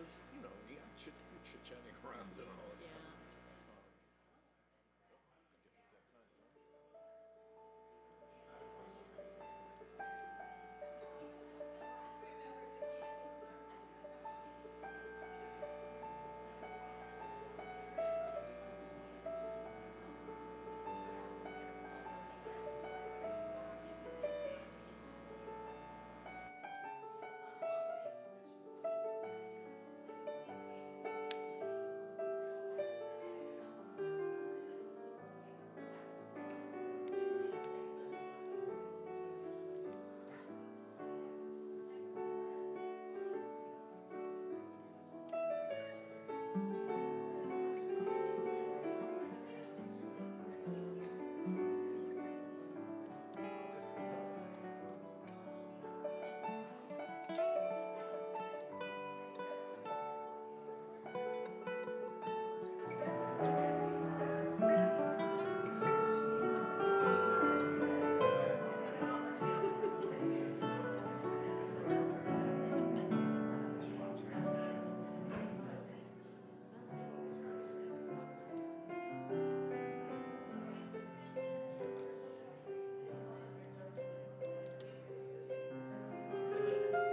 because, we got chit-chatting around and all that. Yeah. I guess it's that time, huh?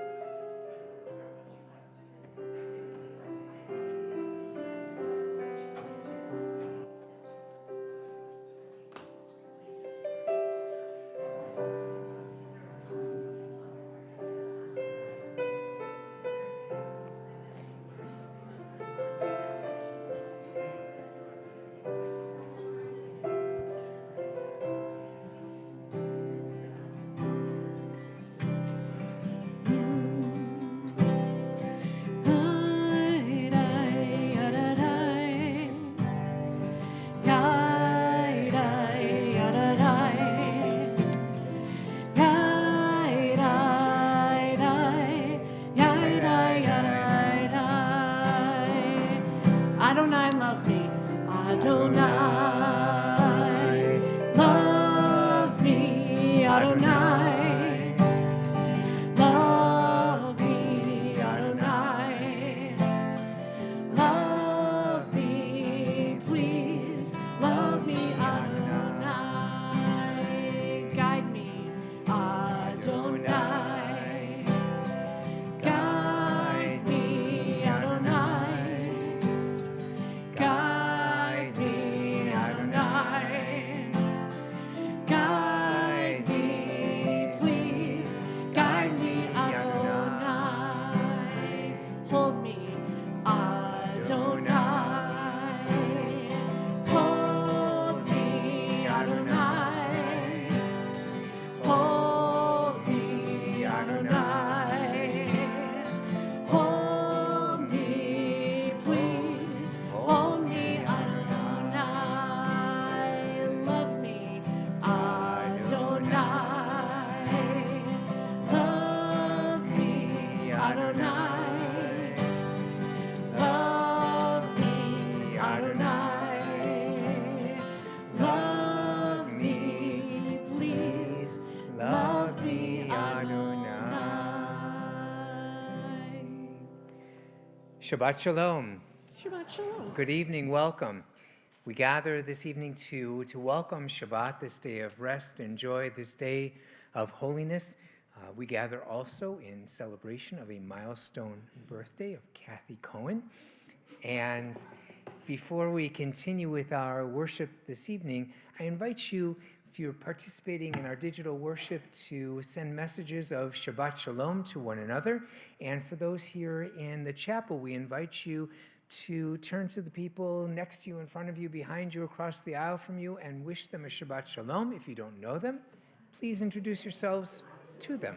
Adonai, love me. Adonai, love me. Adonai, love me. Adonai, love me. Please love me. Adonai, guide me. Adonai, guide me. Adonai, guide me. Adonai, guide me. Please guide me. Adonai, hold me. Adonai, hold me. Adonai, hold me. Adonai, hold me. Please hold me. Adonai, love me. Adonai, love me. Adonai, love me. Adonai, love me. Please love me. Adonai. Shabbat Shalom. Shabbat shalom. Good evening, welcome. We gather this evening to welcome Shabbat, this day of rest and joy, this day of holiness. We gather also in celebration of a milestone birthday of Kathy Cohen. And before we continue with our worship this evening, I invite you, if you're participating in our digital worship, to send messages of Shabbat Shalom to one another. And for those here in the chapel, we invite you to turn to the people next to you, in front of you, behind you, across the aisle from you, and wish them a Shabbat Shalom. If you don't know them, please introduce yourselves to them.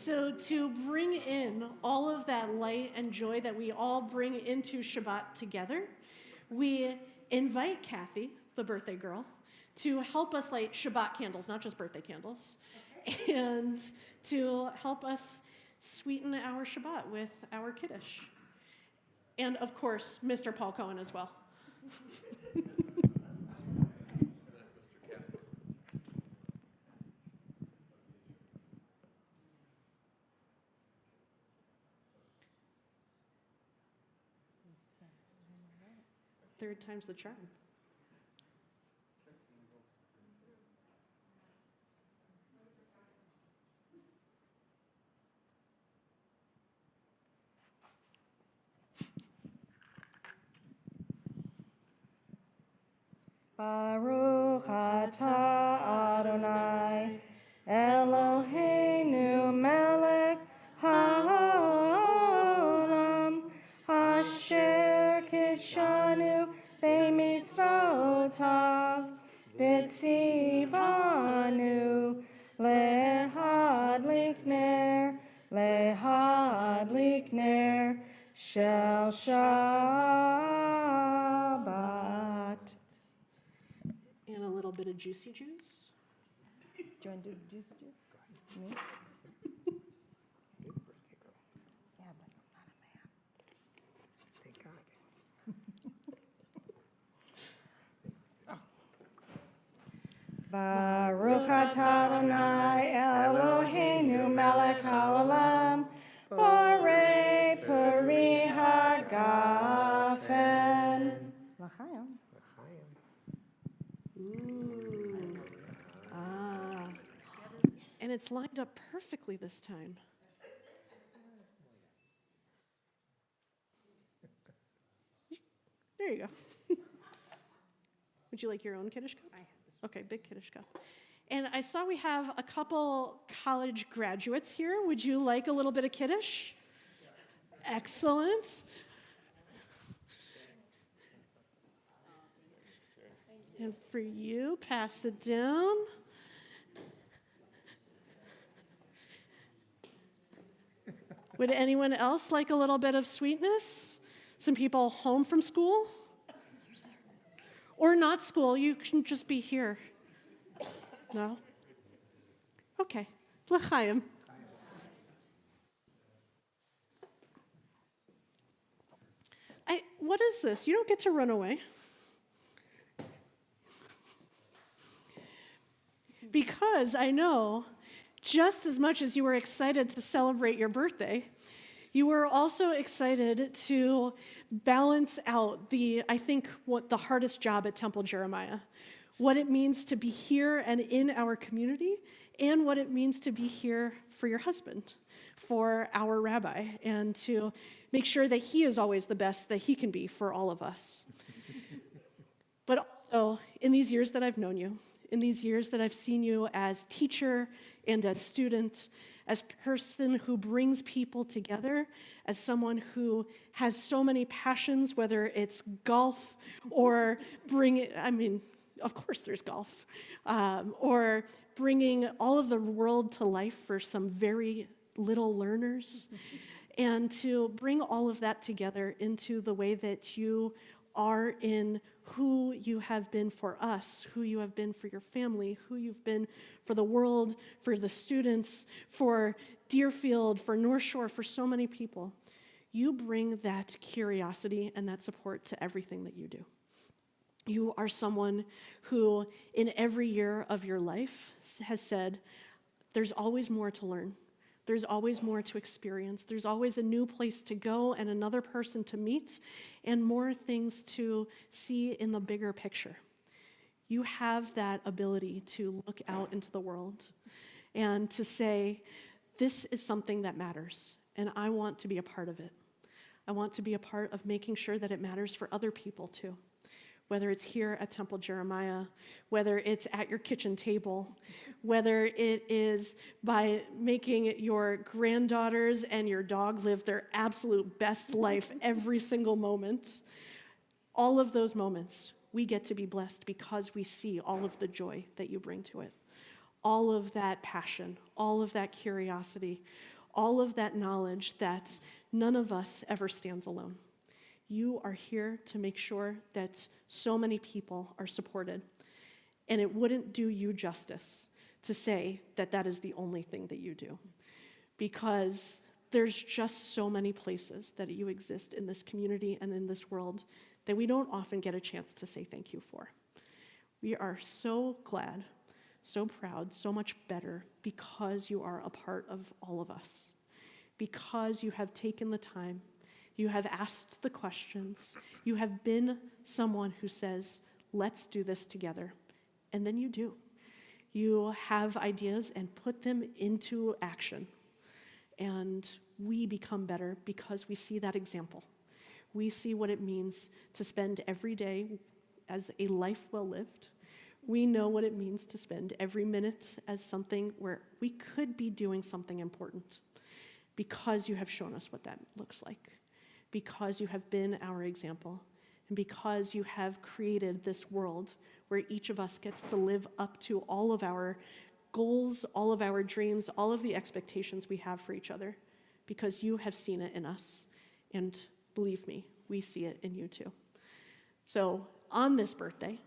So to bring in all of that light and joy that we all bring into Shabbat together, we invite Kathy, the birthday girl, to help us light Shabbat candles, not just birthday candles, and to help us sweeten our Shabbat with our Kiddush. And of course, Mr. Paul Cohen as well. Third time's the charm. Baruch atah Adonai Eloheinu melech haolam asher kidshanu b'mitzvotav v'tzivanu lehadlik ner shel Shabbat. And a little bit of juicy juice. Do you want to do the juice? Me? Yeah, but I'm not a man. Thank God. Baruch atah Adonai Eloheinu melech haolam borei peri hagafen. L'chaim. Ooh. Ah. And it's lined up perfectly this time. There you go. Would you like your own Kiddush cup? I have this. Okay, big Kiddush cup. And I saw we have a couple college graduates here. Would you like a little bit of Kiddush? Excellent. And for you, pass it down. Would anyone else like a little bit of sweetness? Some people home from school? Or not school, you can just be here. No? Okay. L'chaim. What is this? You don't get to run away. Because I know, just as much as you were excited to celebrate your birthday, you were also excited to balance out what the hardest job at Temple Jeremiah, what it means to be here and in our community, and what it means to be here for your husband, for our rabbi, and to make sure that he is always the best that he can be for all of us. But also, in these years that I've known you, in these years that I've seen you as teacher and as student, as person who brings people together, as someone who has so many passions, whether it's golf or of course there's golf, or bringing all of the world to life for some very little learners, and to bring all of that together into the way that you are in who you have been for us, who you have been for your family, who you've been for the world, for the students, for Deerfield, for North Shore, for so many people. You bring that curiosity and that support to everything that you do. You are someone who, in every year of your life, has said, there's always more to learn. There's always more to experience. There's always a new place to go and another person to meet and more things to see in the bigger picture. You have that ability to look out into the world and to say, this is something that matters, and I want to be a part of it. I want to be a part of making sure that it matters for other people too. Whether it's here at Temple Jeremiah, whether it's at your kitchen table, whether it is by making your granddaughters and your dog live their absolute best life every single moment. All of those moments, we get to be blessed because we see all of the joy that you bring to it. All of that passion, all of that curiosity, all of that knowledge that none of us ever stands alone. You are here to make sure that so many people are supported. And it wouldn't do you justice to say that that is the only thing that you do, because there's just so many places that you exist in this community and in this world that we don't often get a chance to say thank you for. We are so glad, so proud, so much better because you are a part of all of us, because you have taken the time, you have asked the questions, you have been someone who says, let's do this together, and then you do. You have ideas and put them into action. And we become better because we see that example. We see what it means to spend every day as a life well lived. We know what it means to spend every minute as something where we could be doing something important, because you have shown us what that looks like, because you have been our example, and because you have created this world where each of us gets to live up to all of our goals, all of our dreams, all of the expectations we have for each other, because you have seen it in us. And believe me, we see it in you too. So on this birthday,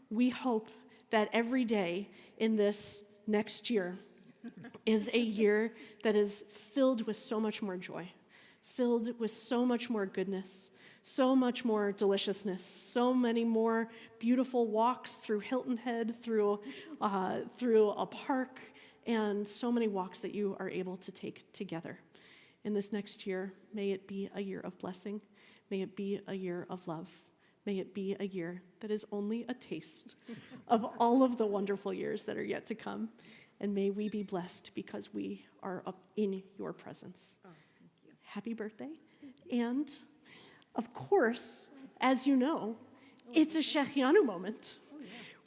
we hope that every day in this next year is a year that is filled with so much more joy, filled with so much more goodness, so much more deliciousness, so many more beautiful walks through Hilton Head, through a park, and so many walks that you are able to take together. In this next year, may it be a year of blessing. May it be a year of love. May it be a year that is only a taste of all of the wonderful years that are yet to come. And may we be blessed because we are up in your presence. Oh, thank you. Happy birthday. And of course, as you know, it's a Shechianu moment.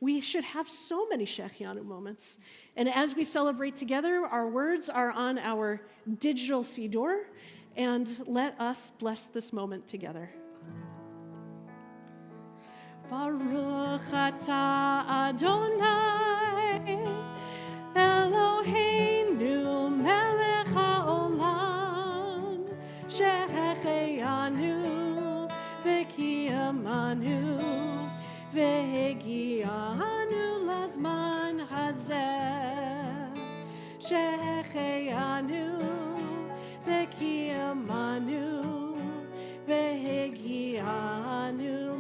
We should have so many Shechianu moments. And as we celebrate together, our words are on our digital Siddur, and let us bless this moment together. Baruch atah Adonai, Eloheinu melech haolam, shehechianu v'kiyamanu, v'hegianu lazman hazeh, shehechianu v'kiyamanu, v'hegianu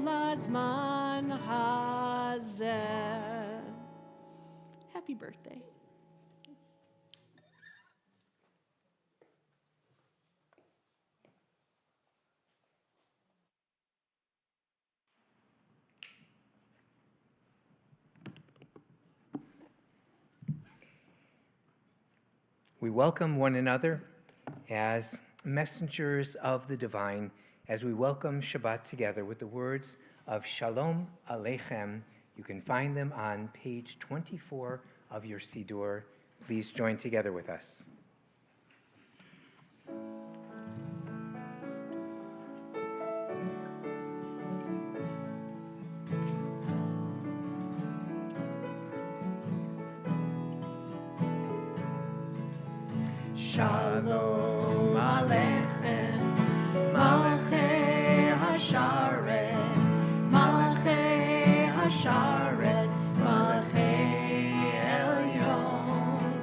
lazman hazeh. Happy birthday. We welcome one another as messengers of the divine, as we welcome Shabbat together with the words of Shalom Aleichem. You can find them on page 24 of your Siddur. Please join together with us. Shalom Aleichem, Malachei Hasharet, Malachei Hasharet, Malachei Elyon,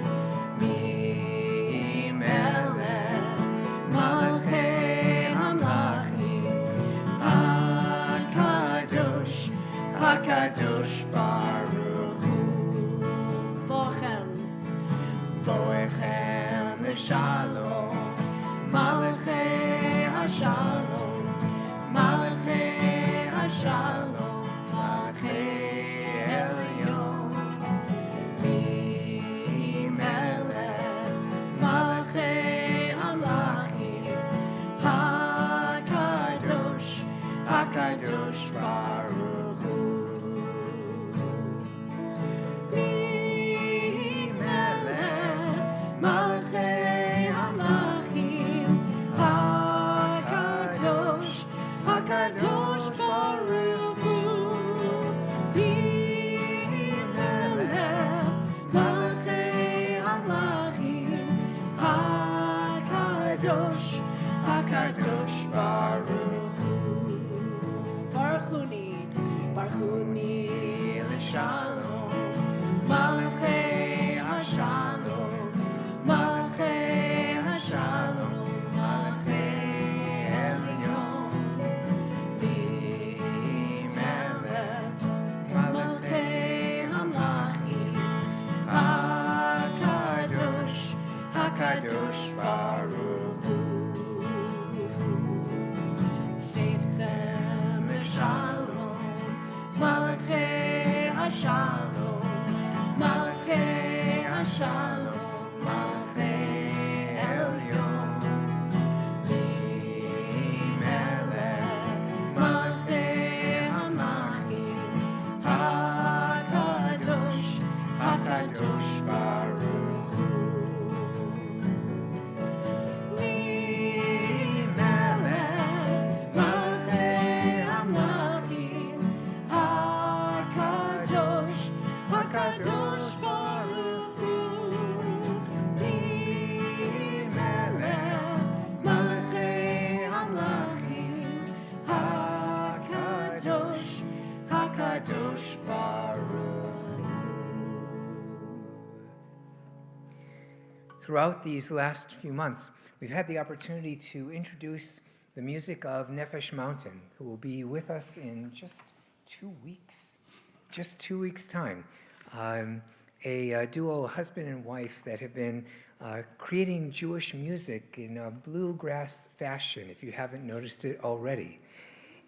Mi Melech, Malachei Hamlachim, HaKadosh, HaKadosh Baruch Hu, Bochem, Boechem Shalom, Malachei Hashalom, Malachei Hashalom, Malachei Elyon, Mi Melech, Malachei Hamlachim, HaKadosh, HaKadosh Baruch Hu. Mi Melech, Malachei Hamlachim, HaKadosh HaKadosh Baruch Hu. Baruchuni l'shalom, Malachei HaShalom, Malachei HaShalom, Malachei Elyon, Bimelech, Malachei Hamlachim, HaKadosh Baruch Hu. Seifchem Shalom, Malachei HaShalom, Malachei HaShalom, Malachei Elyon, Bimelech, Malachei Hamlachim, HaKadosh Baruch Hu. Bimelech, Malachei Hamlachim, HaKadosh Baruch Hu. Bimelech, Malachei Hamlachim, HaKadosh Baruch Hu. Throughout these last few months, we've had the opportunity to introduce the music of Nefesh Mountain, who will be with us in just 2 weeks. Just 2 weeks' time. A duo, husband and wife, that have been creating Jewish music in a bluegrass fashion, if you haven't noticed it already.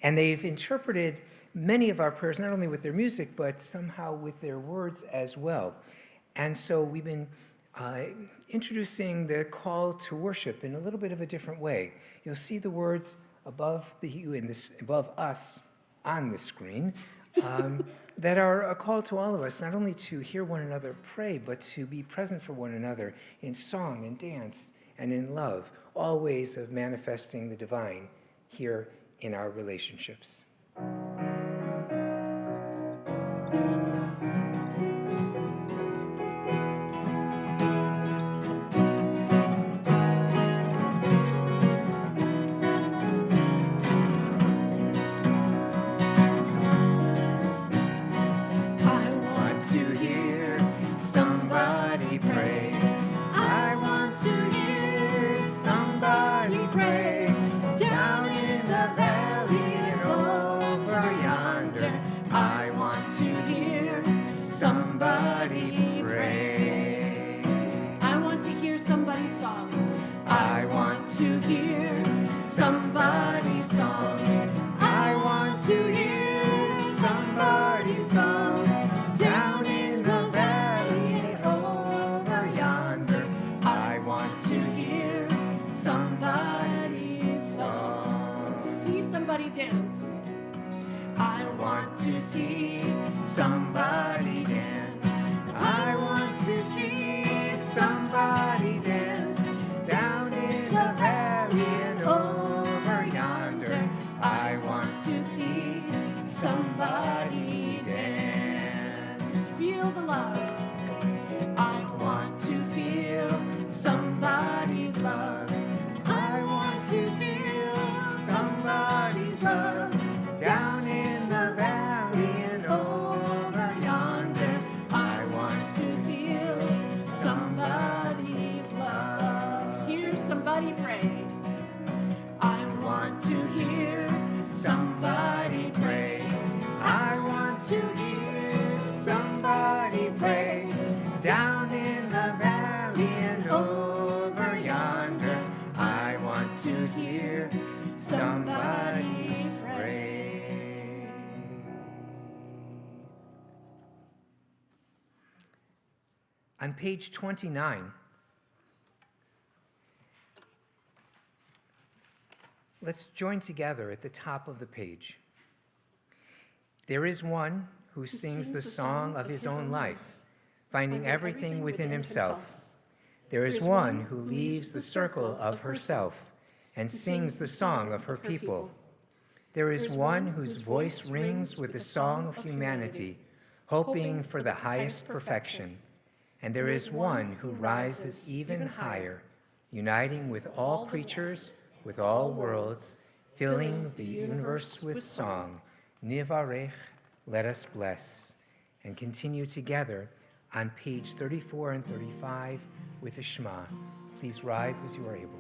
And they've interpreted many of our prayers, not only with their music, but somehow with their words as well. And so we've been introducing the call to worship in a little bit of a different way. You'll see the words above us on the screen that are a call to all of us, not only to hear one another pray, but to be present for one another in song and dance and in love, all ways of manifesting the divine here in our relationships. Somebody pray. I want to hear somebody pray. Down in the valley and over yonder, I want to hear somebody pray. I want to hear somebody's song. I want to hear somebody's song. I want to hear somebody's song. Down in the valley and over yonder, I want to hear somebody's song. See somebody dance. I want to see somebody dance. I want to see somebody dance. Down in the valley and over yonder, I want to see somebody dance. Feel the love. I want to feel somebody's love. I want to feel somebody's love. Down in the valley and over yonder, I want to feel somebody's love. Hear somebody pray. I want to hear somebody pray. I want to hear somebody pray. Down in the valley and over yonder, I want to hear somebody pray. On page 29, let's join together at the top of the page. There is one who sings the song of his own life, finding everything within himself. There is one who leaves the circle of herself and sings the song of her people. There is one whose voice rings with the song of humanity, hoping for the highest perfection. And there is one who rises even higher, uniting with all creatures with all worlds, filling the universe with song. Nivarech, let us bless. And continue together on page 34 and 35 with the Shema. Please rise as you are able.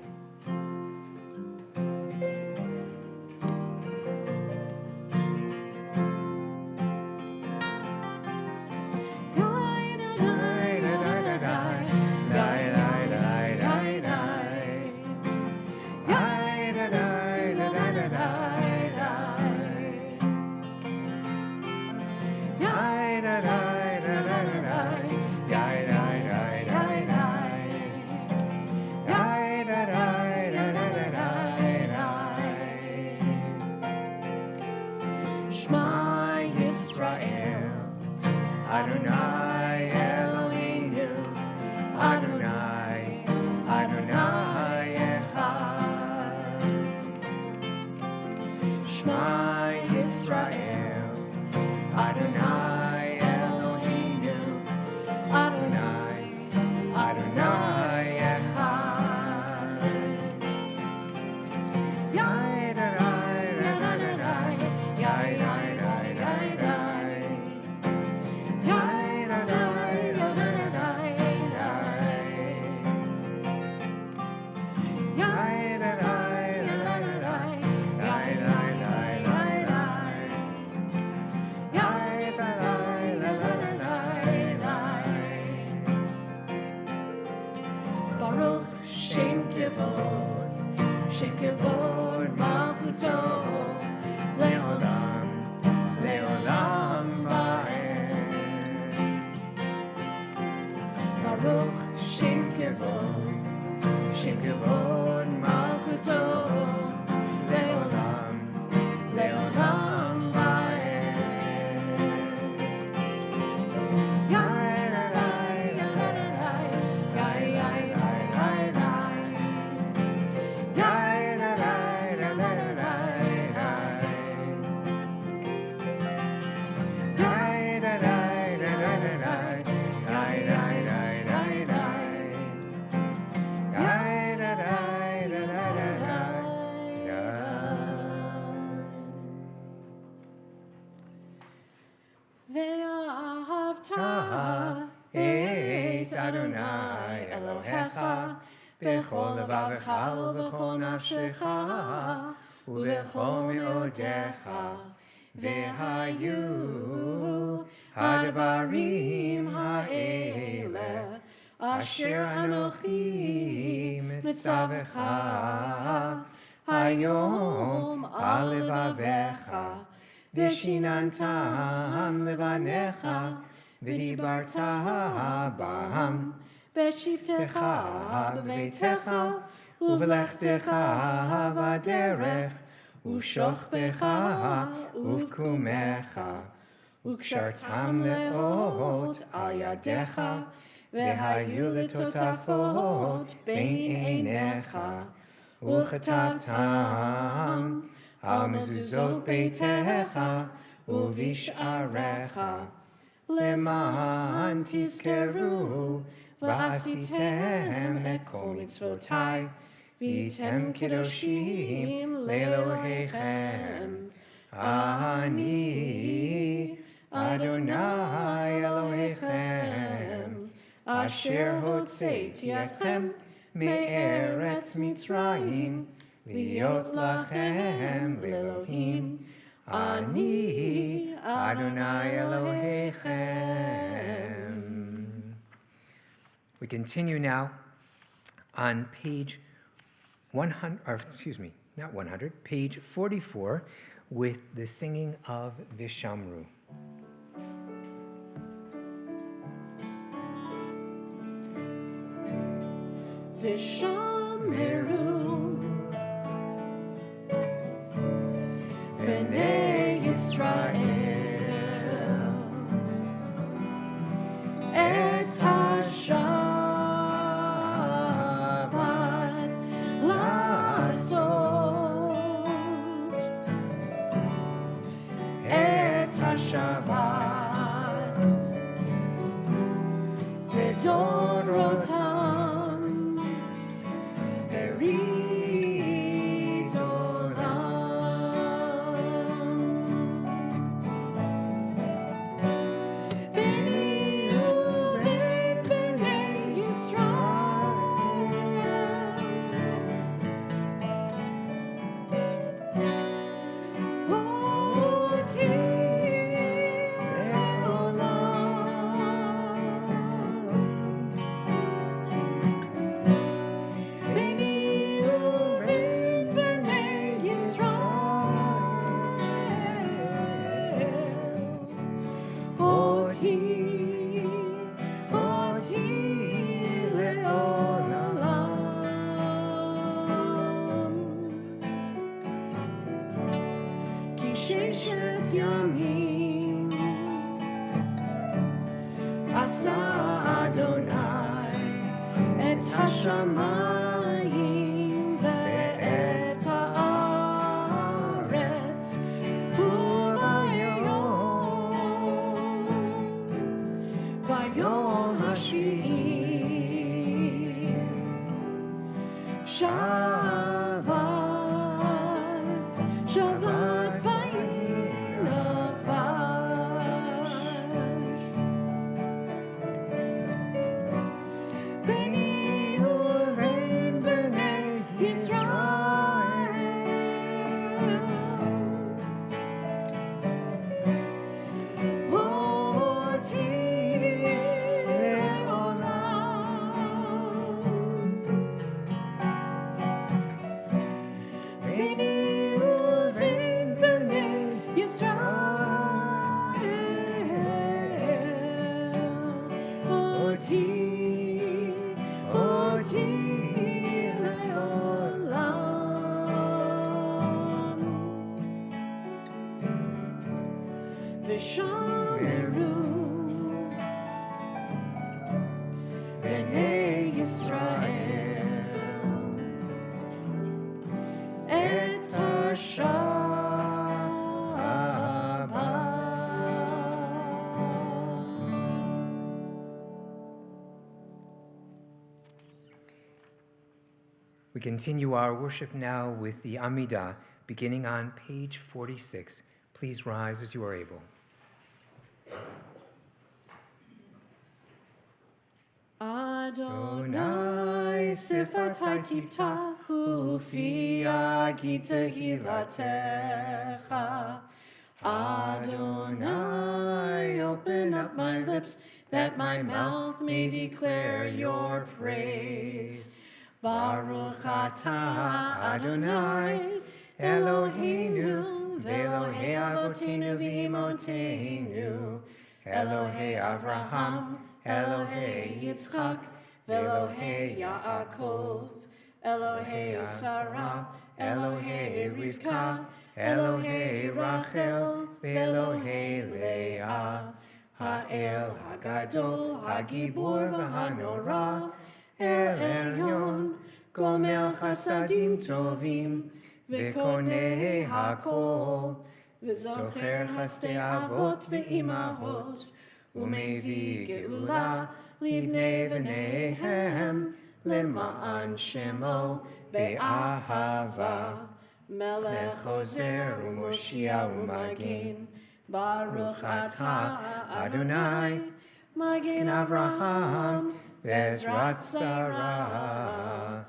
Adonai Eloheinu, Adonai, Adonai Echad. Shema Yisrael, Adonai Eloheinu, Adonai, Adonai Echad. Yai da da da da da da, yai da da da da. Baruch Shem Kevod, Shem Kevod Malchuto, Leolam, Leolam Vaed. Baruch Shem Kevod, Shem Kevod Malchuto, Leolam, Leolam Vaed. Et Adonai Elohecha bechol levavecha ubechol nafshecha ubechol meodecha vehayu hadvarim ha'ele asher anochi mitzavecha hayom alevavecha vishinantam levanecha v'dibarta b'ham b'shivtecha b'veitecha u'v'lechtecha v'derech u'shochbecha u'v'kumecha u'kshartam le'ot al yadecha v'hayu letotafot bein einecha u'chatavtam al mezuzot beitecha u'v'isharecha למען תזכרו ועשיתם את כל מצוותיי והייתם קדושים לאלוהיכם. אני אדוני אלוהיכם אשר הוצאתי אתכם מארץ מצרים להיות לכם לאלוהים. Ani Adonai Elohechem. We continue now on page 100, or excuse me, not 100, page 44 with the singing of Vishamru. Vishamru Bnei Yisrael et ha-Shabbat לעשות et ha-Shabbat לדורותם הרים ששת ימים עשה אדוני את השמיים ואת הארץ ביום השביעי שבת וינפש ביני ובין בני ישראל אותי ביני ובין בני ישראל אותי לעולם ושמרו בני ישראל את We continue our worship now with the Amidah, beginning on page 46. Please rise as you are able. Adonai sifatai tiftahu fi agi tehilatecha. Adonai, open up my lips that my mouth may declare your praise. Baruch atah Adonai Eloheinu ve'Elohei avotenu v'imotenu Elohei Avraham Elohei Yitzchak ve'Elohei Yaakov Elohei Sarah Elohei Rivka Elohei Rachel ve'Elohei Leah Ha'el Hagadol Hagibor v'Hanora El Elyon, Gomel Chasadim Tovim, Vekoneh HaKol, Zocher Chasdei Avot Ve'imahot, Umevi Geula, Livnei V'neihem, Lema'an Shemo, Be'ahava, Melech Chozer U'Moshia U'Magin, Baruch Atah Adonai, Magin Avraham, Bezrat Sarah,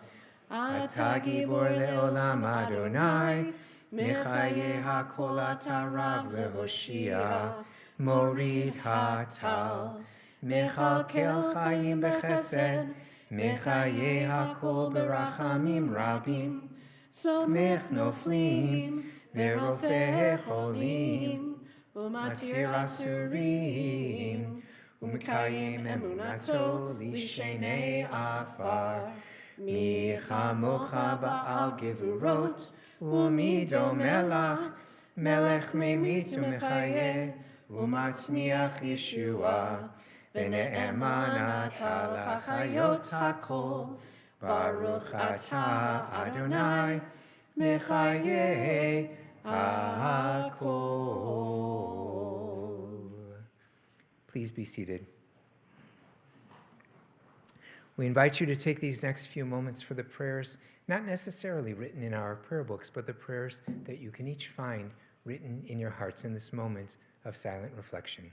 Ata Gibor le'olam Adonai, Mechaye HaKol Ata Rav leHoshia, Morid HaTal, Mechalkel Chayim Bechesed, Mechaye HaKol Berachamim Rabim, Somech Noflim, Verofeh Cholim, Umatir Asurim, Umekayim emunato lishenei afar. Mi chamocha ba'al gevurot, umido melach, melech memit umechayeh, umatzmiach Yeshua. V'ne'eman ata l'chayot hakol, Baruch ata Adonai, mechayeh hakol. Please be seated. We invite you to take these next few moments for the prayers, not necessarily written in our prayer books, but the prayers that you can each find written in your hearts in this moment of silent reflection.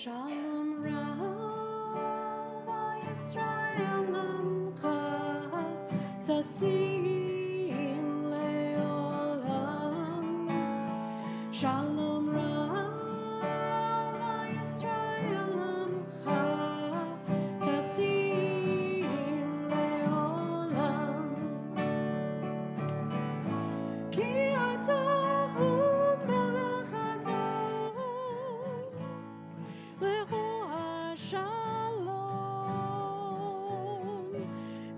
Shalom Rava Yisrael Amcha Tasim Leolam. Shalom Rava Yisrael Amcha Tasim Leolam. Ki ata hu melech adon lecho hashalom.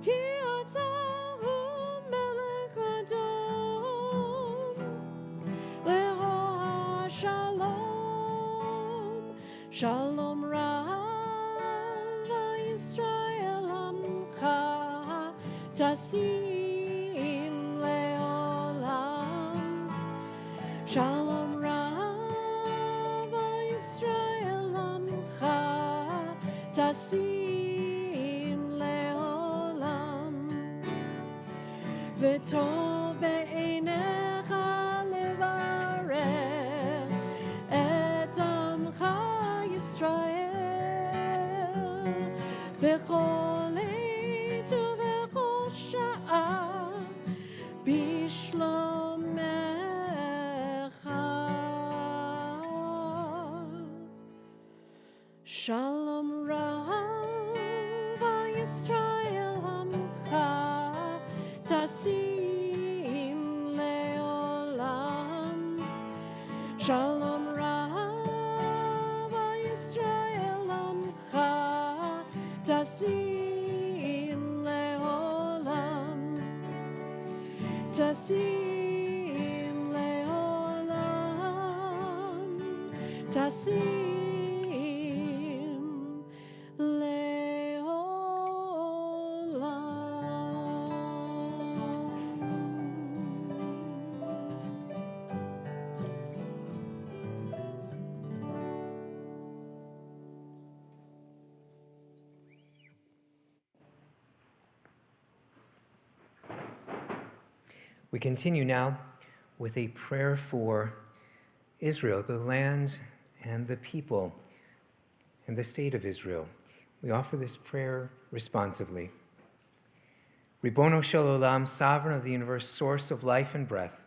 Ki ata hu melech adon lecho hashalom. Shalom Rava Yisrael Amcha Tasim Leolam. Shalom Rava Yisrael Amcha Tasim Leolam. V'tov be'einecha levarech et Amcha Yisrael b'chol עת ובכל שעה בשלומך. Shalom Rava Yisrael Amcha Tasim Leolam. Shalom Rava Yisrael Amcha Tasim Leolam. Tasim Leolam. Tasim We continue now with a prayer for Israel, the land and the people and the state of Israel. We offer this prayer responsively. Ribono shel olam, sovereign of the universe, source of life and breath,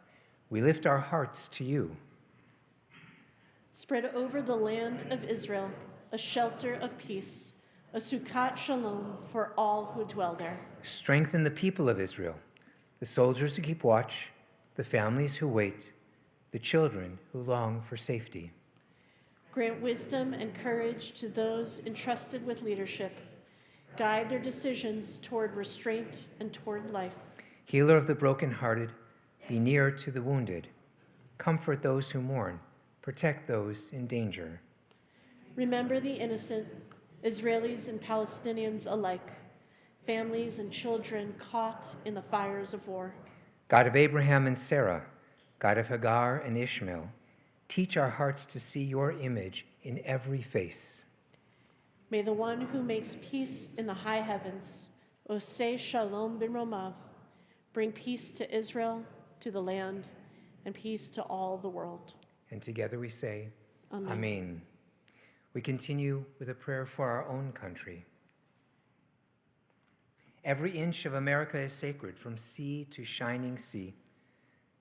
we lift our hearts to you. Spread over the land of Israel a shelter of peace, a sukkot shalom for all who dwell there. Strengthen the people of Israel, the soldiers who keep watch, the families who wait, the children who long for safety. Grant wisdom and courage to those entrusted with leadership. Guide their decisions toward restraint and toward life. Healer of the brokenhearted, be near to the wounded. Comfort those who mourn, protect those in danger. Remember the innocent, Israelis and Palestinians alike, families and children caught in the fires of war. God of Abraham and Sarah, God of Hagar and Ishmael, teach our hearts to see your image in every face. May the one who makes peace in the high heavens, Oseh Shalom B'Romav, bring peace to Israel, to the land, and peace to all the world. And together we say, Amen. Amen. We continue with a prayer for our own country. Every inch of America is sacred, from sea to shining sea.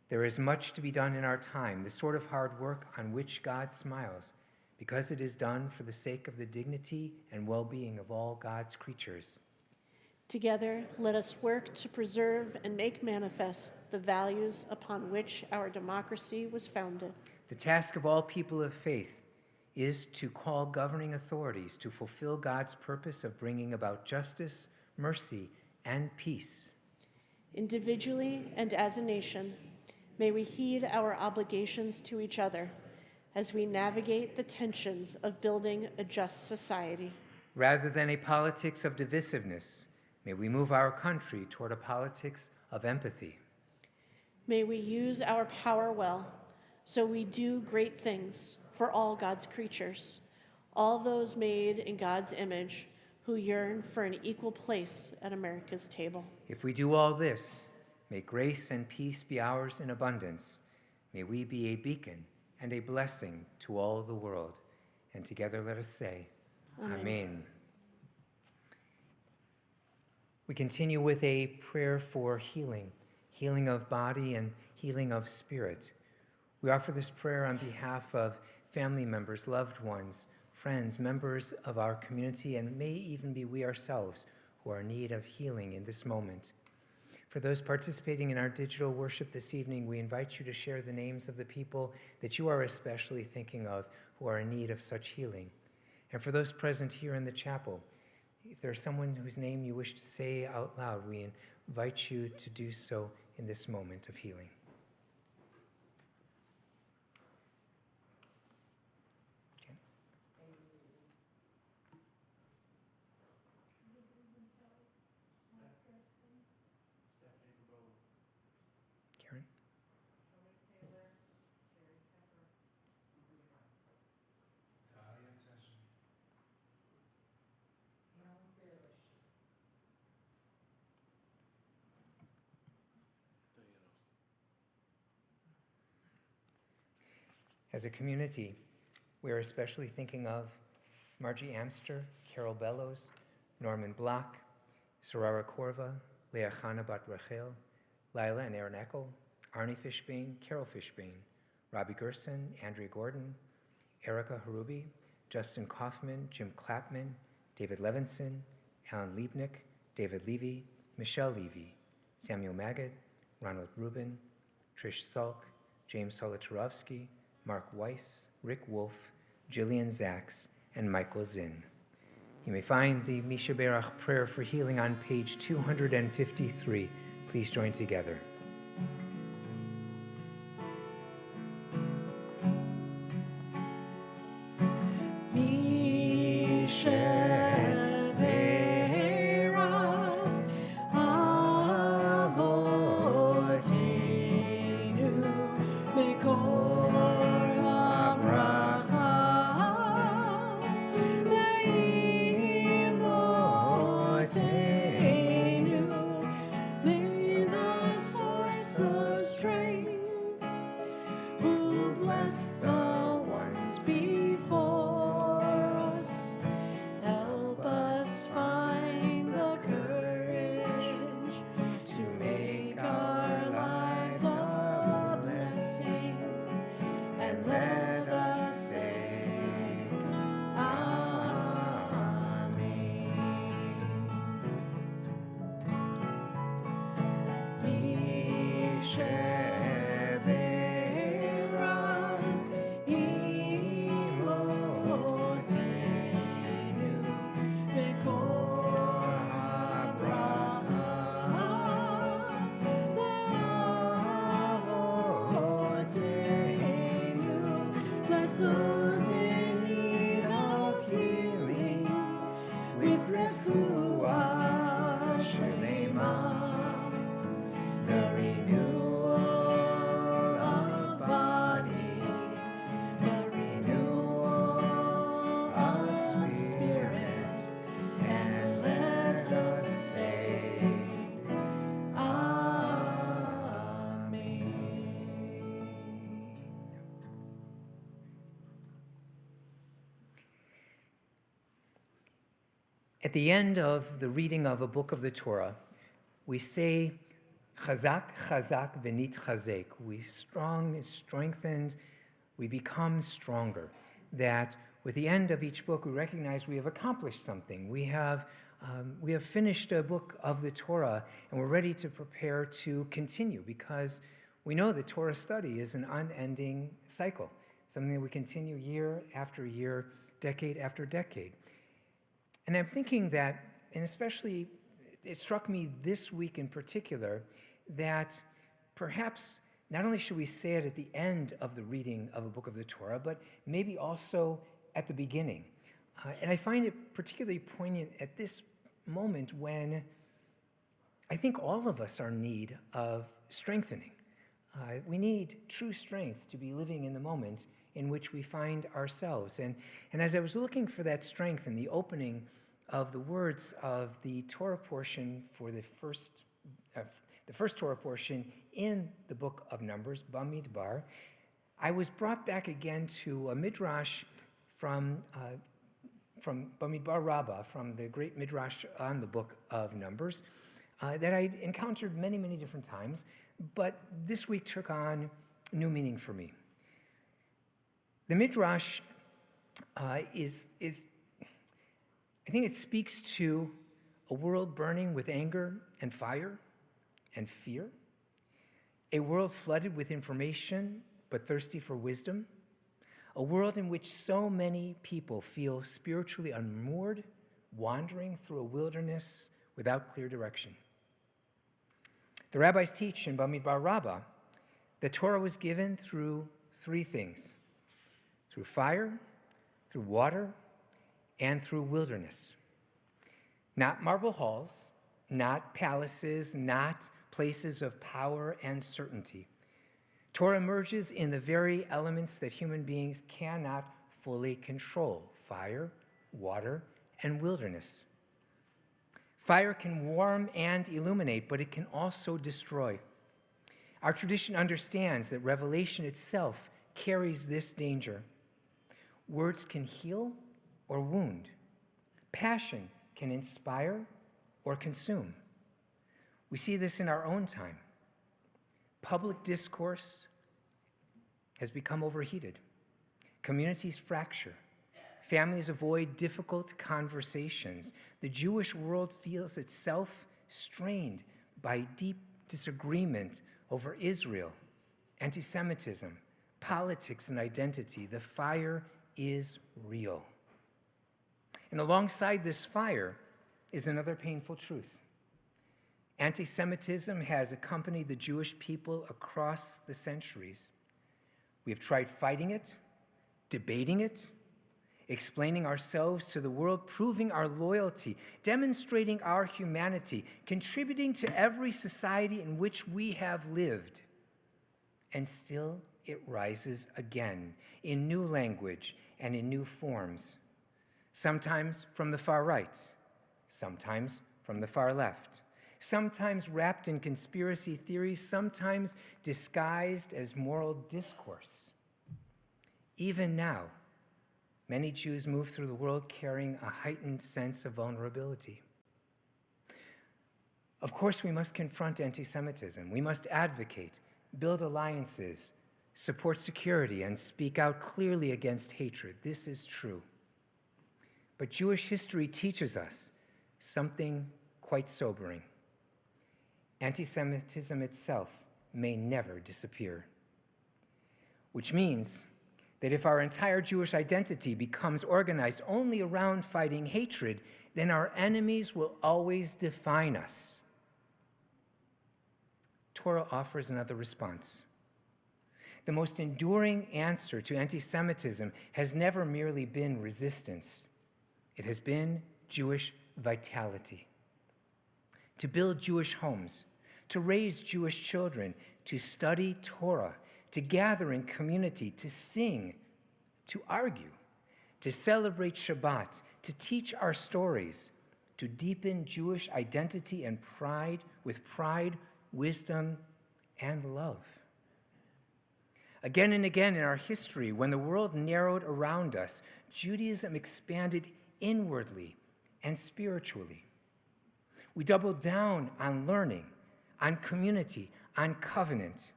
There is much to be done in our time, the sort of hard work on which God smiles, because it is done for the sake of the dignity and well-being of all God's creatures. Together, let us work to preserve and make manifest the values upon which our democracy was founded. The task of all people of faith is to call governing authorities to fulfill God's purpose of bringing about justice, mercy, and peace. Individually and as a nation, may we heed our obligations to each other as we navigate the tensions of building a just society. Rather than a politics of divisiveness, may we move our country toward a politics of empathy. May we use our power well, so we do great things for all God's creatures, all those made in God's image who yearn for an equal place at America's table. If we do all this, may grace and peace be ours in abundance. May we be a beacon and a blessing to all the world. And together let us say, Amen. Amen. We continue with a prayer for healing of body and healing of spirit. We offer this prayer on behalf of family members, loved ones, friends, members of our community, and it may even be we ourselves who are in need of healing in this moment. For those participating in our digital worship this evening, we invite you to share the names of the people that you are especially thinking of who are in need of such healing. And for those present here in the chapel, if there's someone whose name you wish to say out loud, we invite you to do so in this moment of healing. Okay. Karen? As a community, we are especially thinking of Margie Amster, Carol Bellows, Norman Block, Sorara Korva, Leah Chana Bat Rachel, Lila and Aaron Eckel, Arnie Fishbane, Carol Fishbane, Robbie Gerson, Andrea Gordon, Erica Harubi, Justin Kaufman, Jim Clapman, David Levinson, Alan Liebnick, David Levy, Michelle Levy, Samuel Magid, Ronald Rubin, Trish Salk, James Solitarovsky, Mark Weiss, Rick Wolf, Jillian Zaks, and Michael Zinn. You may find the Misha Berach prayer for healing on page 253. Please join together. Those in need of healing with refuah shlema, the renewal of body, the renewal of spirit, and let us say, Amen. At the end of the reading of a book of the Torah, we say, Chazak, Chazak, V'nit Chazek. We strengthened, we become stronger. That with the end of each book, we recognize we have accomplished something. We have finished a book of the Torah, and we're ready to prepare to continue, because we know that Torah study is an unending cycle, something that we continue year after year, decade after decade. And I'm thinking that, and especially it struck me this week in particular, that perhaps not only should we say it at the end of the reading of a book of the Torah, but maybe also at the beginning. And I find it particularly poignant at this moment when I think all of us are in need of strengthening. We need true strength to be living in the moment in which we find ourselves. And as I was looking for that strength in the opening of the words of the Torah portion for the first Torah portion in the book of Numbers, Bamidbar, I was brought back again to a midrash from Bamidbar Rabbah, from the great Midrash on the book of Numbers, that I encountered many, many different times, but this week took on new meaning for me. The Midrash I think it speaks to a world burning with anger and fire and fear, a world flooded with information but thirsty for wisdom, a world in which so many people feel spiritually unmoored, wandering through a wilderness without clear direction. The rabbis teach in Bamidbar Rabbah that Torah was given through three things: through fire, through water, and through wilderness. Not marble halls, not palaces, not places of power and certainty. Torah emerges in the very elements that human beings cannot fully control: fire, water, and wilderness. Fire can warm and illuminate, but it can also destroy. Our tradition understands that revelation itself carries this danger. Words can heal or wound. Passion can inspire or consume. We see this in our own time. Public discourse has become overheated. Communities fracture. Families avoid difficult conversations. The Jewish world feels itself strained by deep disagreement over Israel, anti-Semitism, politics, and identity. The fire is real. And alongside this fire is another painful truth. Anti-Semitism has accompanied the Jewish people across the centuries. We have tried fighting it, debating it, explaining ourselves to the world, proving our loyalty, demonstrating our humanity, contributing to every society in which we have lived. And still it rises again in new language and in new forms, sometimes from the far right, sometimes from the far left, sometimes wrapped in conspiracy theories, sometimes disguised as moral discourse. Even now, many Jews move through the world carrying a heightened sense of vulnerability. Of course, we must confront anti-Semitism. We must advocate, build alliances, support security, and speak out clearly against hatred. This is true. But Jewish history teaches us something quite sobering. Anti-Semitism itself may never disappear, which means that if our entire Jewish identity becomes organized only around fighting hatred, then our enemies will always define us. Torah offers another response. The most enduring answer to anti-Semitism has never merely been resistance. It has been Jewish vitality. To build Jewish homes, to raise Jewish children, to study Torah, to gather in community, to sing, to argue, to celebrate Shabbat, to teach our stories, to deepen Jewish identity and pride with pride, wisdom, and love. Again and again in our history, when the world narrowed around us, Judaism expanded inwardly and spiritually. We doubled down on learning, on community, on covenant,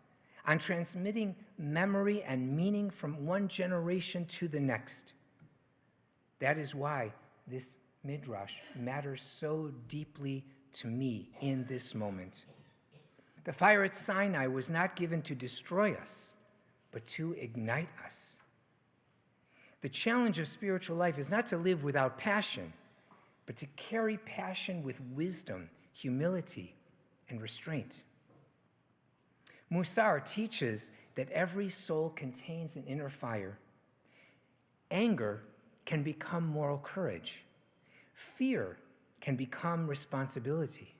on transmitting memory and meaning from one generation to the next. That is why this midrash matters so deeply to me in this moment. The fire at Sinai was not given to destroy us, but to ignite us. The challenge of spiritual life is not to live without passion, but to carry passion with wisdom, humility, and restraint. Musar teaches that every soul contains an inner fire. Anger can become moral courage. Fear can become responsibility.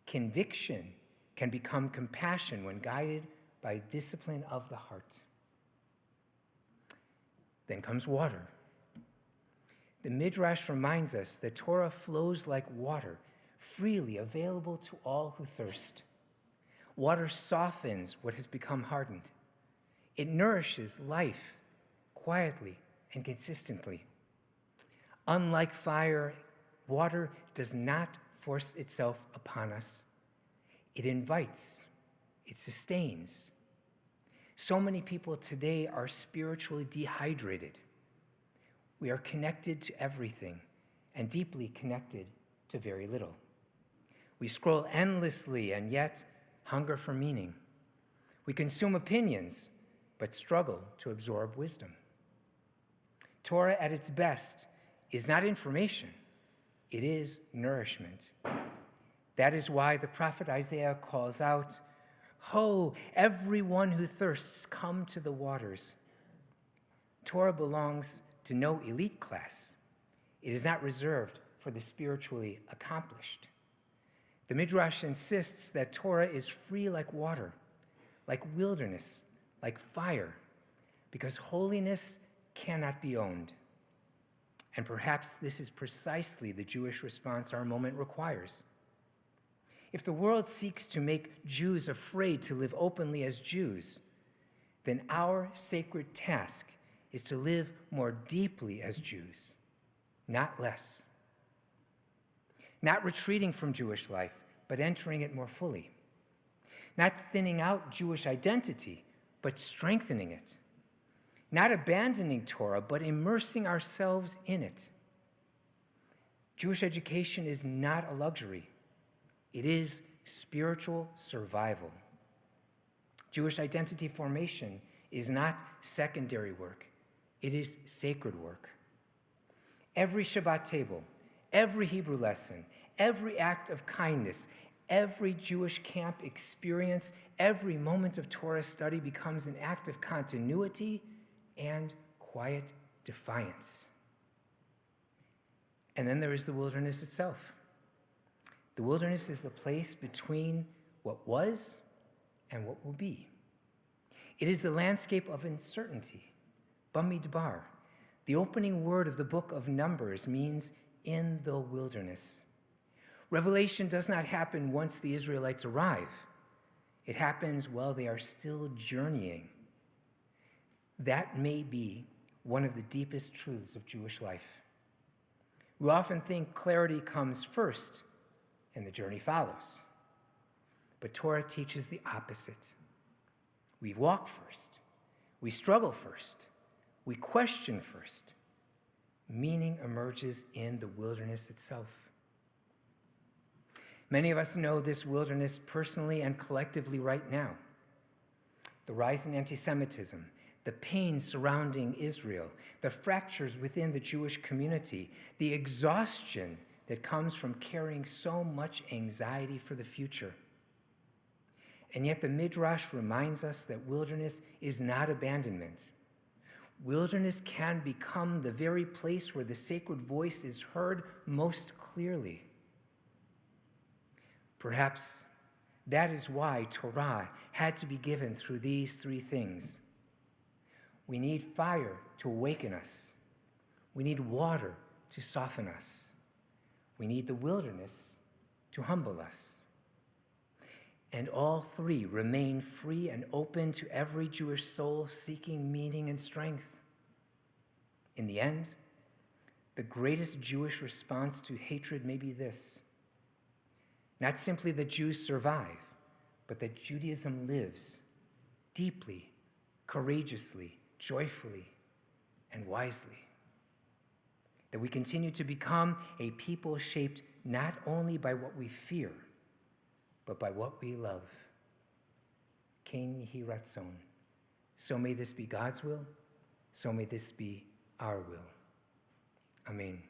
Conviction can become compassion when guided by discipline of the heart. Then comes water. The Midrash reminds us that Torah flows like water, freely available to all who thirst. Water softens what has become hardened. It nourishes life quietly and consistently. Unlike fire, water does not force itself upon us. It invites, it sustains. So many people today are spiritually dehydrated. We are connected to everything and deeply connected to very little. We scroll endlessly and yet hunger for meaning. We consume opinions but struggle to absorb wisdom. Torah at its best is not information, it is nourishment. That is why the prophet Isaiah calls out, "Ho, everyone who thirsts, come to the waters." Torah belongs to no elite class. It is not reserved for the spiritually accomplished. The Midrash insists that Torah is free like water, like wilderness, like fire, because holiness cannot be owned. And perhaps this is precisely the Jewish response our moment requires. If the world seeks to make Jews afraid to live openly as Jews, then our sacred task is to live more deeply as Jews, not less. Not retreating from Jewish life, but entering it more fully. Not thinning out Jewish identity, but strengthening it. Not abandoning Torah, but immersing ourselves in it. Jewish education is not a luxury. It is spiritual survival. Jewish identity formation is not secondary work. It is sacred work. Every Shabbat table, every Hebrew lesson, every act of kindness, every Jewish camp experience, every moment of Torah study becomes an act of continuity and quiet defiance. And then there is the wilderness itself. The wilderness is the place between what was and what will be. It is the landscape of uncertainty, Bamidbar. The opening word of the book of Numbers means in the wilderness. Revelation does not happen once the Israelites arrive. It happens while they are still journeying. That may be one of the deepest truths of Jewish life. We often think clarity comes first and the journey follows. But Torah teaches the opposite. We walk first. We struggle first. We question first. Meaning emerges in the wilderness itself. Many of us know this wilderness personally and collectively right now. The rise in anti-Semitism, the pain surrounding Israel, the fractures within the Jewish community, the exhaustion that comes from carrying so much anxiety for the future. And yet the Midrash reminds us that wilderness is not abandonment. Wilderness can become the very place where the sacred voice is heard most clearly. Perhaps that is why Torah had to be given through these three things. We need fire to awaken us. We need water to soften us. We need the wilderness to humble us. And all three remain free and open to every Jewish soul seeking meaning and strength. In the end, the greatest Jewish response to hatred may be this: not simply that Jews survive, but that Judaism lives deeply, courageously, joyfully, and wisely. That we continue to become a people shaped not only by what we fear, but by what we love. Ken Yehi Ratzon. So may this be God's will, so may this be our will. Amen.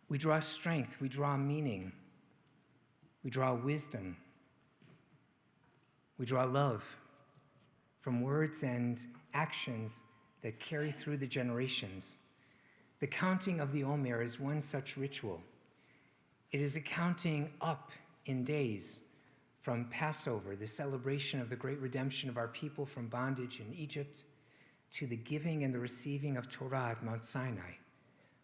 We draw strength, we draw meaning, we draw wisdom, we draw love from words and actions that carry through the generations. The counting of the Omer is one such ritual. It is a counting up in days from Passover, the celebration of the great redemption of our people from bondage in Egypt, to the giving and the receiving of Torah at Mount Sinai,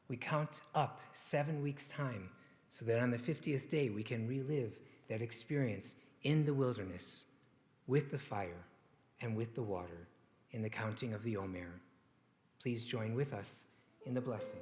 We count up 7 weeks' time so that on the 50th day we can relive that experience in the wilderness with the fire and with the water in the counting of the Omer. Please join with us in the blessing.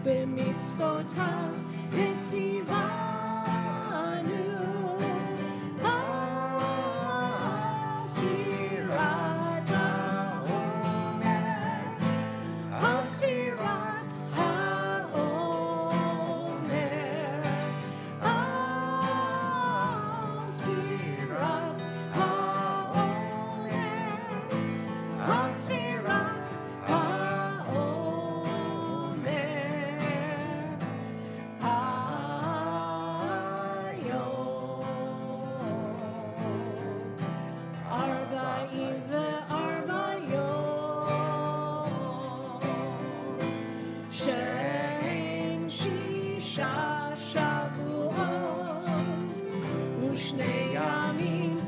במצוותיו וציוונו על ספירת העומר, על ספירת העומר, על ספירת העומר, על ספירת ושני ימים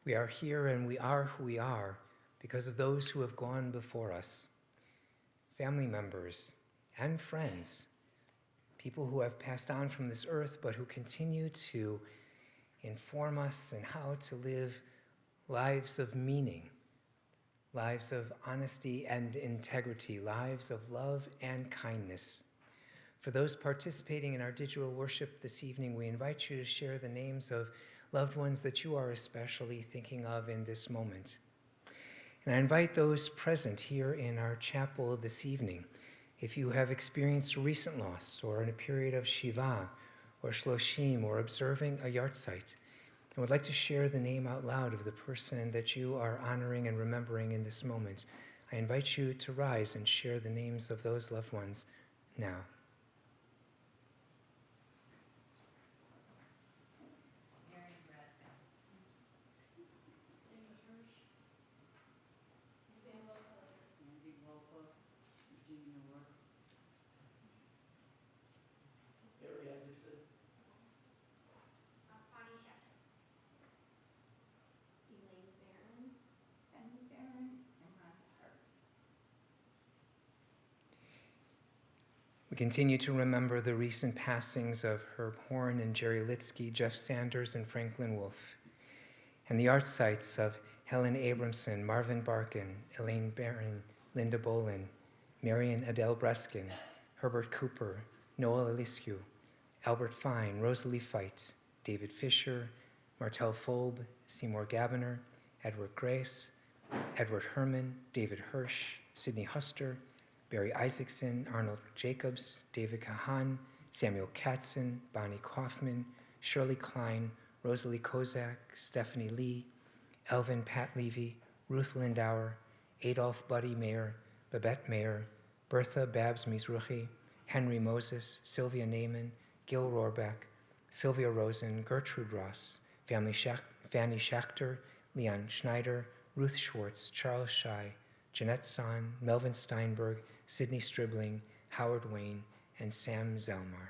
We are here and we are who we are because of those who have gone before us, family members and friends, people who have passed on from this earth but who continue to inform us in how to live lives of meaning, lives of honesty and integrity, lives of love and kindness. For those participating in our digital worship this evening, we invite you to share the names of loved ones that you are especially thinking of in this moment. And I invite those present here in our chapel this evening, if you have experienced recent loss or in a period of Shiva or Shloshim or observing a yahrzeit, and would like to share the name out loud of the person that you are honoring and remembering in this moment, I invite you to rise and share the names of those loved ones now. We continue to remember the recent passings of Herb Horn and Jerry Litsky, Jeff Sanders and Franklin Wolf, and the yahrzeits of Helen Abramson, Marvin Barkin, Elaine Barron, Linda Bolin, Marion Adele Breskin, Herbert Cooper, Noel Eliscu, Albert Fine, Rosalie Feit, David Fisher, Martel Folb, Seymour Gabiner, Edward Grace, Edward Herman, David Hirsch, Sidney Huster, Barry Isaacson, Arnold Jacobs, David Kahan, Samuel Katzen, Bonnie Kaufman, Shirley Klein, Rosalie Kozak, Stephanie Lee, Elvin Pat Levy, Ruth Lindauer, Adolph Buddy Mayer, Babette Mayer, Bertha Babs Mizruchi, Henry Moses, Sylvia Naiman, Gil Rohrbeck, Sylvia Rosen, Gertrude Ross, Fanny Schachter, Leon Schneider, Ruth Schwartz, Charles Schei, Jeanette Son, Melvin Steinberg, Sidney Stribling, Howard Wayne, and Sam Zelmar.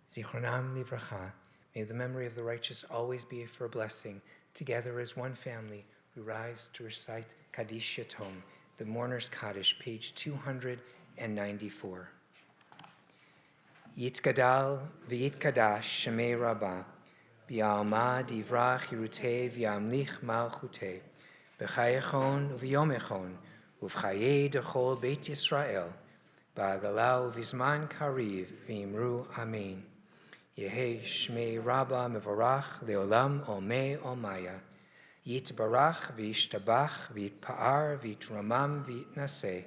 Zichronam livracha, may the memory of the righteous always be for a blessing. Together as one family, we rise to recite Kaddish Yatom, the Mourner's Kaddish, page 294. Yitgadal v'yitkadash shemei Rabbah, b'alma divrach yirutei v'yamlich malchutei, b'chayechon u'v'yomechon, u'v'chayei dechol Beit Yisrael, ba'agala u'v'zman kariv v'imru amen. Yehi shmei Rabbah mevorach leolam olmei olmaya, yitbarach v'yishtabach v'yitpa'ar v'yitramam v'yitnaseh,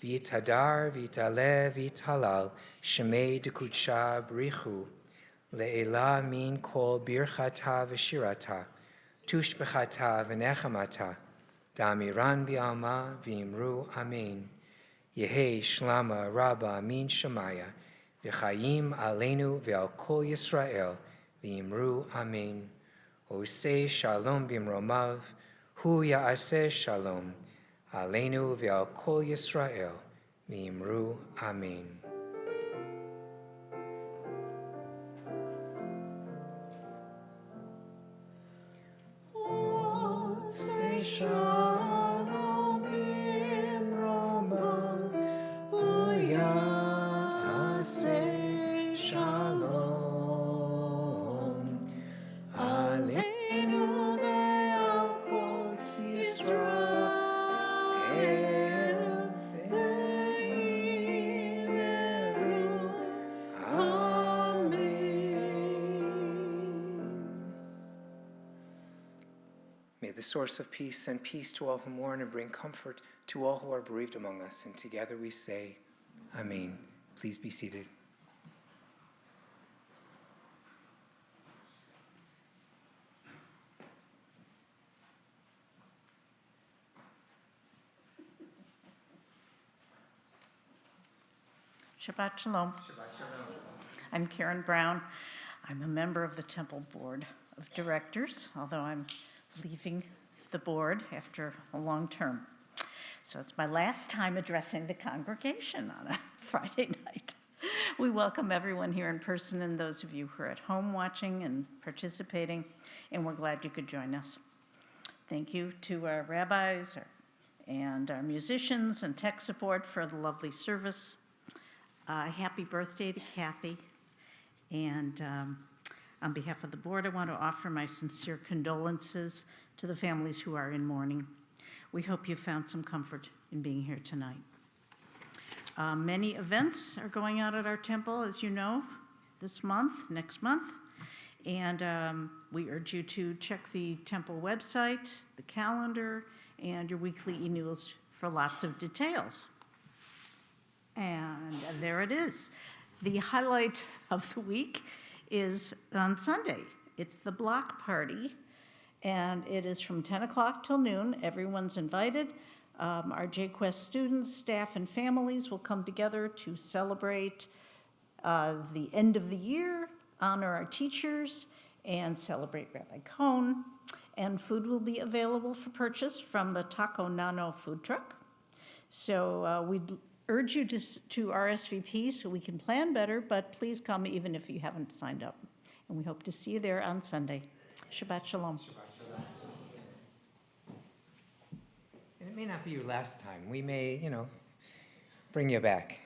v'yitadar v'yitaleh v'yithalal, shemei dekudsha b'richu, le'ela min kol birchata v'shirata, tushbechata v'nechamata, damiran b'alma v'imru amen. Yehi shlama Rabbah min shemaya, v'chayim aleinu v'al kol Yisrael, v'imru amen. Oseh shalom b'imromav, hu ya'aseh shalom, aleinu v'al kol Yisrael, v'imru amen. Oseh shalom b'imromav, hu ya'aseh shalom, aleinu ve'al kol Yisrael, v'imru amen. May the source of peace send peace to all who mourn and bring comfort to all who are bereaved among us. And together we say, Amen. Please be seated. Shabbat Shalom. I'm Karen Brown. I'm a member of the Temple Board of Directors, although I'm leaving the board after a long term. So it's my last time addressing the congregation on a Friday night. We welcome everyone here in person and those of you who are at home watching and participating, and we're glad you could join us. Thank you to our rabbis and our musicians and tech support for the lovely service. Happy birthday to Kathy. And on behalf of the board, I want to offer my sincere condolences to the families who are in mourning. We hope you found some comfort in being here tonight. Many events are going on at our temple, as you know, this month, next month. And we urge you to check the temple website, the calendar, and your weekly e-news for lots of details. And there it is. The highlight of the week is on Sunday. It's the block party, and it is from 10 o'clock till noon. Everyone's invited. Our JQuest students, staff, and families will come together to celebrate the end of the year, honor our teachers, and celebrate Rabbi Cohn. And food will be available for purchase from the Taco Nano food truck. So we'd urge you to RSVP so we can plan better, but please come even if you haven't signed up. And we hope to see you there on Sunday. Shabbat Shalom. And it may not be your last time. We may, bring you back.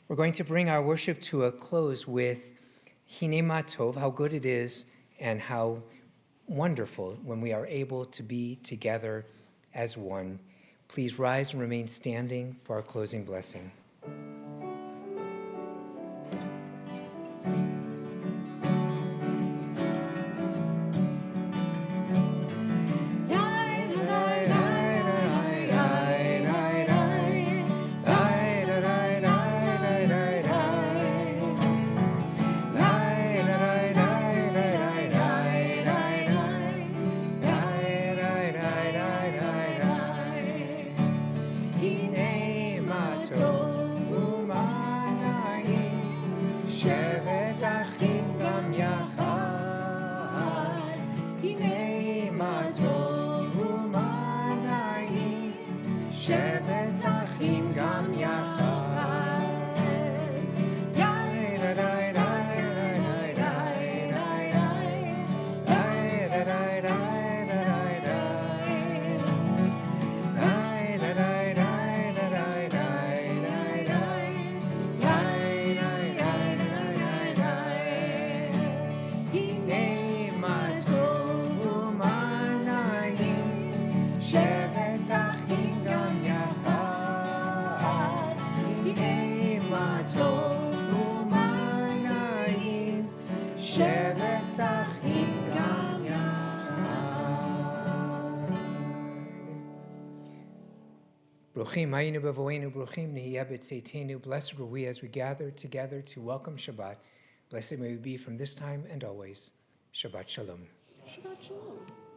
We're going to bring our worship to a close with Hine Ma Tov, how good it is and how wonderful when we are able to be together as one. Please rise and remain standing for our closing blessing. Hine ma tov. Bruchim hayinu b'voenu, bruchim nihiyeh b'tzeitenu. Blessed are we as we gather together to welcome Shabbat. Blessed may we be from this time and always. Shabbat shalom. Shabbat shalom.